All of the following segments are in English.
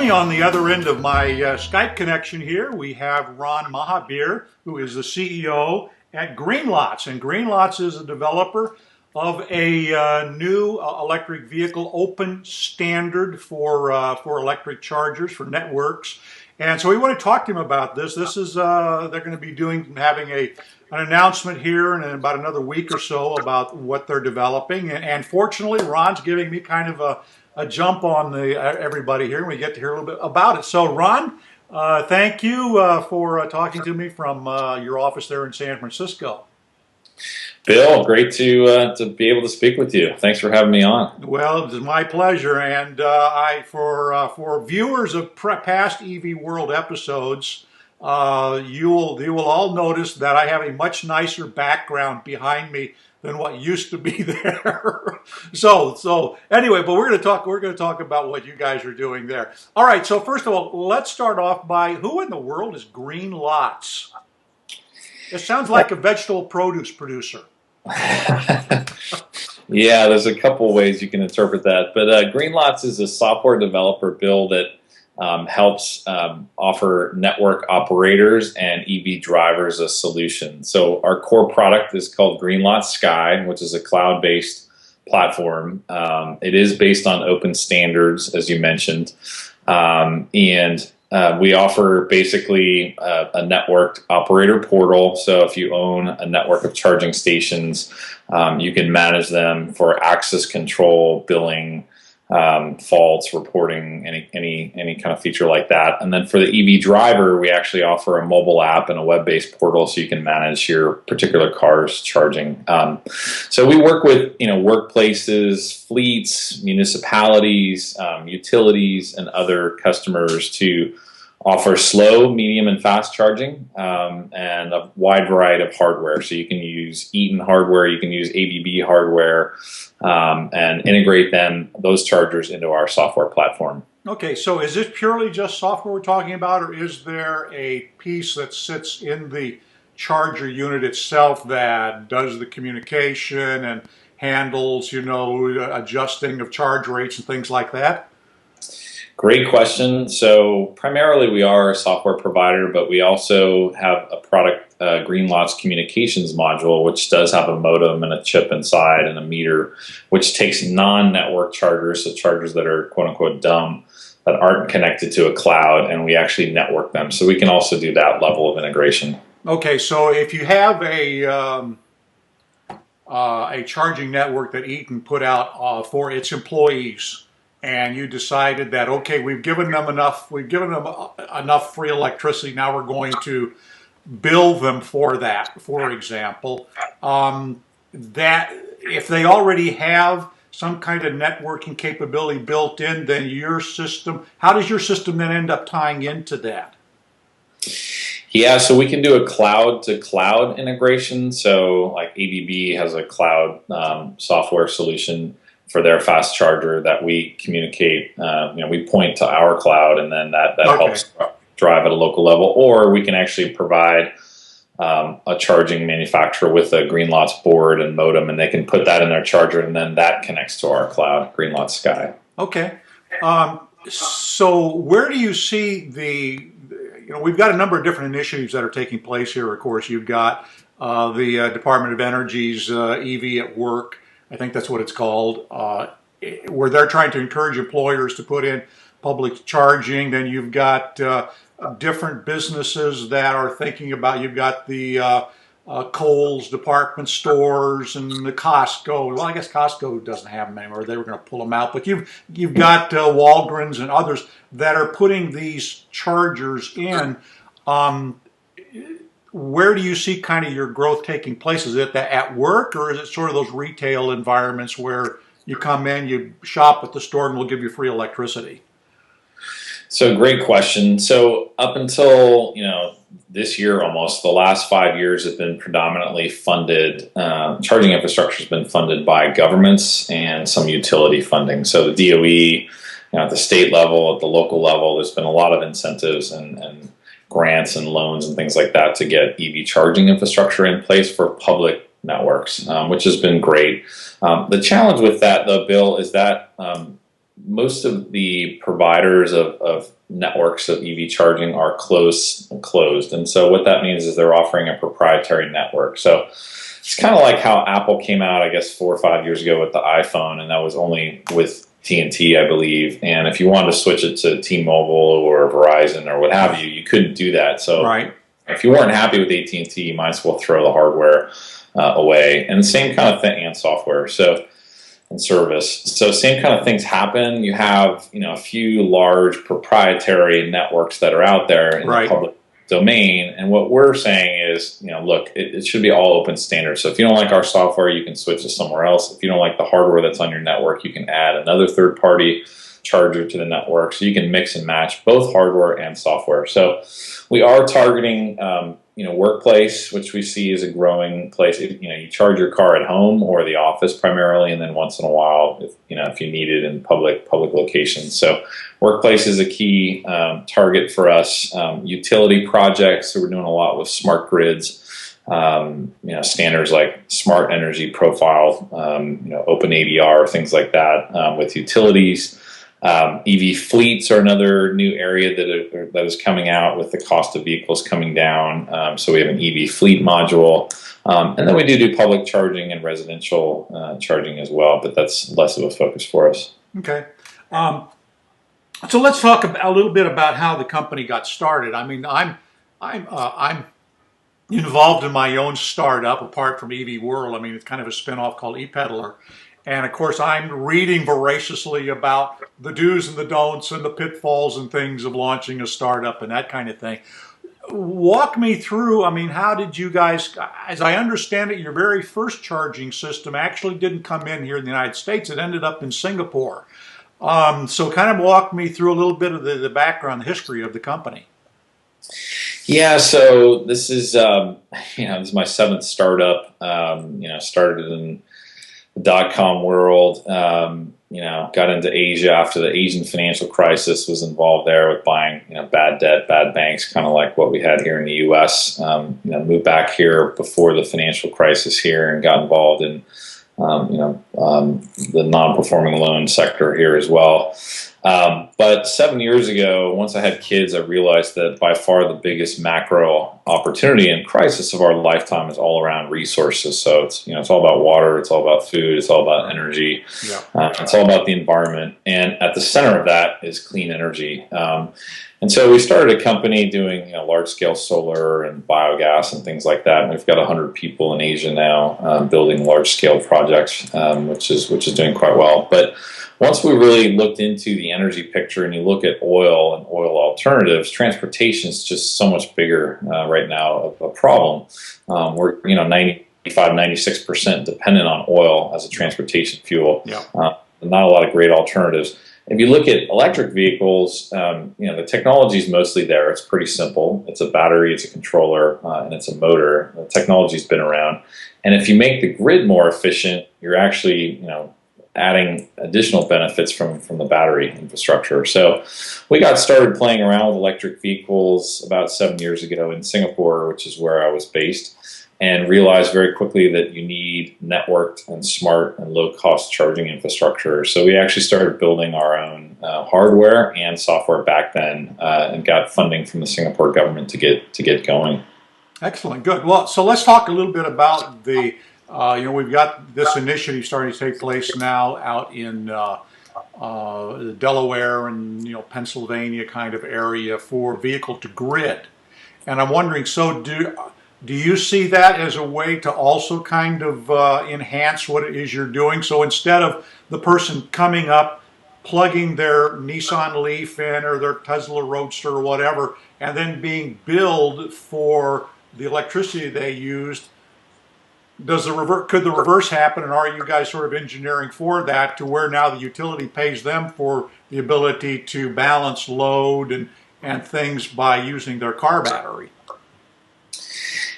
me on the other end of my Skype connection here, we have Ron Mahabir, who is the CEO at Greenlots. And Greenlots is a developer of a new electric vehicle open standard for electric chargers, for networks. And so we want to talk to him about this. This is, they're going to be having an announcement here in about another week or so about what they're developing. And fortunately, Ron's giving me kind of a jump on everybody here, and we get to hear a little bit about it. So, Ron, thank you for talking to me from your office there in San Francisco. Bill, great to be able to speak with you. Thanks for having me on. Well, it was my pleasure, and for viewers of past EV World episodes, you will all notice that I have a much nicer background behind me than what used to be there. so anyway, but we're going to talk about what you guys are doing there. All right. So first of all, let's start off by who in the world is Greenlots? It sounds like a vegetable produce producer. Yeah, there's a couple ways you can interpret that. But Greenlots is a software developer, Bill, that helps offer network operators and EV drivers a solution. So our core product is called Greenlots Sky, which is a cloud-based platform. It is based on open standards, as you mentioned, and we offer basically a networked operator portal. So if you own a network of charging stations, you can manage them for access control, billing, faults, reporting, any kind of feature like that. And then for the EV driver, we actually offer a mobile app and a web-based portal so you can manage your particular car's charging. So we work with workplaces, fleets, municipalities, utilities, and other customers to offer slow, medium, and fast charging, and a wide variety of hardware. So you can use Eaton hardware, you can use ABB hardware, and integrate those chargers into our software platform. Okay, so is this purely just software we're talking about, or is there a piece that sits in the charger unit itself that does the communication and handles, adjusting of charge rates and things like that? Great question. So primarily we are a software provider, but we also have a product, Greenlots communications module, which does have a modem and a chip inside and a meter, which takes non-network chargers, so chargers that are quote unquote dumb, that aren't connected to a cloud, and we actually network them. So we can also do that level of integration. Okay, so if you have a charging network that Eaton put out for its employees, and you decided that, okay, we've given them enough free electricity, now we're going to bill them for that, for example, that if they already have some kind of networking capability built in, then your system, how does your system then end up tying into that? Yeah, so we can do a cloud-to-cloud integration. So like ABB has a cloud software solution for their fast charger that we communicate, we point to our cloud, and then that okay, helps drive at a local level. Or we can actually provide a charging manufacturer with a Greenlots board and modem, and they can put that in their charger, and then that connects to our cloud, Greenlots Sky. Okay. So where do you see we've got a number of different initiatives that are taking place here. Of course, you've got the Department of Energy's EV at Work, I think that's what it's called, where they're trying to encourage employers to put in public charging. Then you've got different businesses that are thinking about, you've got the Kohl's department stores and the Costco. Well, I guess Costco doesn't have them anymore. They were going to pull them out. But you've got Walgreens and others that are putting these chargers in. Where do you see kind of your growth taking place? Is it that at work, or is it sort of those retail environments where you come in, you shop at the store, and we'll give you free electricity? So great question. So up until this year, almost the last 5 years have been predominantly funded. Charging infrastructure has been funded by governments and some utility funding. So the DOE, at the state level, at the local level, there's been a lot of incentives and grants and loans and things like that to get EV charging infrastructure in place for public networks, which has been great. The challenge with that, though, Bill, is that most of the providers of networks of EV charging are closed. And so what that means is they're offering a proprietary network. So it's kind of like how Apple came out, I guess, 4 or 5 years ago with the iPhone, and that was only with TNT, I believe. And if you wanted to switch it to T-Mobile or Verizon or what have you, you couldn't do that. So right. If you weren't happy with AT&T, you might as well throw the hardware away. And the same kind of thing, and software. And service. So same kind of things happen. You have, a few large proprietary networks that are out there in the public domain. And what we're saying is, look, it should be all open standards. So if you don't like our software, you can switch to somewhere else. If you don't like the hardware that's on your network, you can add another third-party charger to the network. So you can mix and match both hardware and software. So we are targeting, workplace, which we see as a growing place. You charge your car at home or the office primarily, and then once in a while, if you need it in public locations. So workplace is a key target for us. Utility projects, so we're doing a lot with smart grids. Standards like smart energy profile, open ADR, things like that with utilities. EV fleets are another new area that is coming out with the cost of vehicles coming down. So we have an EV fleet module. And then we do public charging and residential charging as well, but that's less of a focus for us. Okay. So let's talk a little bit about how the company got started. I mean, I'm involved in my own startup apart from EV World. I mean, it's kind of a spinoff called ePeddler. And of course, I'm reading voraciously about the do's and the don'ts and the pitfalls and things of launching a startup and that kind of thing. Walk me through, I mean, how did you guys, as I understand it, your very first charging system actually didn't come in here in the United States. It ended up in Singapore. So kind of walk me through a little bit of the background, the history of the company. Yeah, so this is, this is my 7th startup. Started in .com world, got into Asia after the Asian financial crisis, was involved there with buying, bad debt, bad banks, kind of like what we had here in the U.S. Moved back here before the financial crisis here and got involved in, the non-performing loan sector here as well. But 7 years ago, once I had kids, I realized that by far the biggest macro opportunity and crisis of our lifetime is all around resources. So it's all about water, it's all about food, it's all about energy, it's all about the environment. And at the center of that is clean energy. And so we started a company doing large-scale solar and biogas and things like that. And we've got 100 people in Asia now building large-scale projects, which is doing quite well. But once we really looked into the energy picture and you look at oil and oil alternatives, transportation is just so much bigger right now of a problem. We're 96% dependent on oil as a transportation fuel. Not a lot of great alternatives. If you look at electric vehicles, the technology is mostly there. It's pretty simple. It's a battery, it's a controller, and it's a motor. The technology's been around. And if you make the grid more efficient, you're actually, adding additional benefits from the battery infrastructure. So we got started playing around with electric vehicles about 7 years ago in Singapore, which is where I was based, and realized very quickly that you need networked and smart and low-cost charging infrastructure. So we actually started building our own hardware and software back then, and got funding from the Singapore government to get going. Excellent, good. Well, so let's talk a little bit about the we've got this initiative starting to take place now out in Delaware and Pennsylvania kind of area for vehicle to grid, and I'm wondering, so do you see that as a way to also kind of enhance what it is you're doing? So instead of the person coming up, plugging their Nissan Leaf in or their Tesla Roadster or whatever, and then being billed for the electricity they used, could the reverse happen, and are you guys sort of engineering for that to where now the utility pays them for the ability to balance load and things by using their car battery?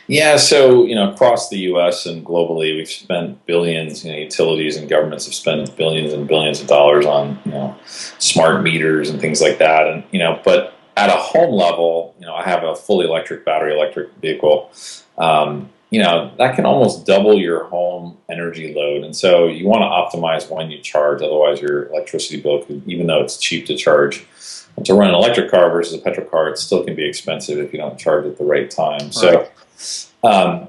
Yeah, so across the U.S. and globally, we've spent billions. Utilities and governments have spent billions and billions of dollars on smart meters and things like that. And but at a home level, I have a fully electric battery electric vehicle. that can almost double your home energy load. And so you want to optimize when you charge. Otherwise, your electricity bill could, even though it's cheap to charge, to run an electric car versus a petrol car, it still can be expensive if you don't charge at the right time. Right. So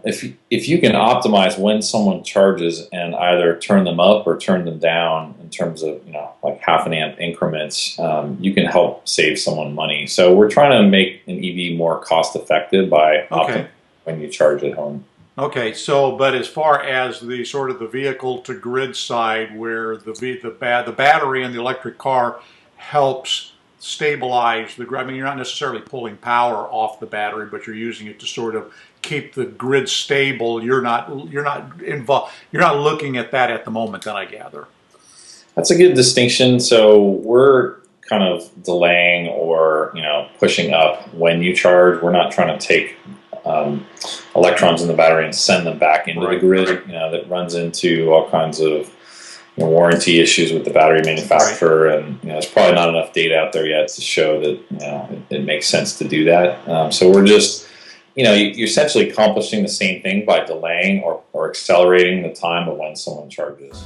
if you can optimize when someone charges and either turn them up or turn them down in terms of like half an amp increments, you can help save someone money. So we're trying to make an EV more cost effective by optimizing when you charge at home. Okay, so but as far as the sort of the vehicle to grid side, where the battery in the electric car helps stabilize the grid. I mean, you're not necessarily pulling power off the battery, but you're using it to sort of keep the grid stable. You're not involved. You're not looking at that at the moment, then I gather. That's a good distinction. So we're kind of delaying or pushing up when you charge. We're not trying to take electrons in the battery and send them back into the grid. That runs into all kinds of warranty issues with the battery manufacturer, and there's probably not enough data out there yet to show that it makes sense to do that. So we're just you're essentially accomplishing the same thing by delaying or accelerating the time of when someone charges.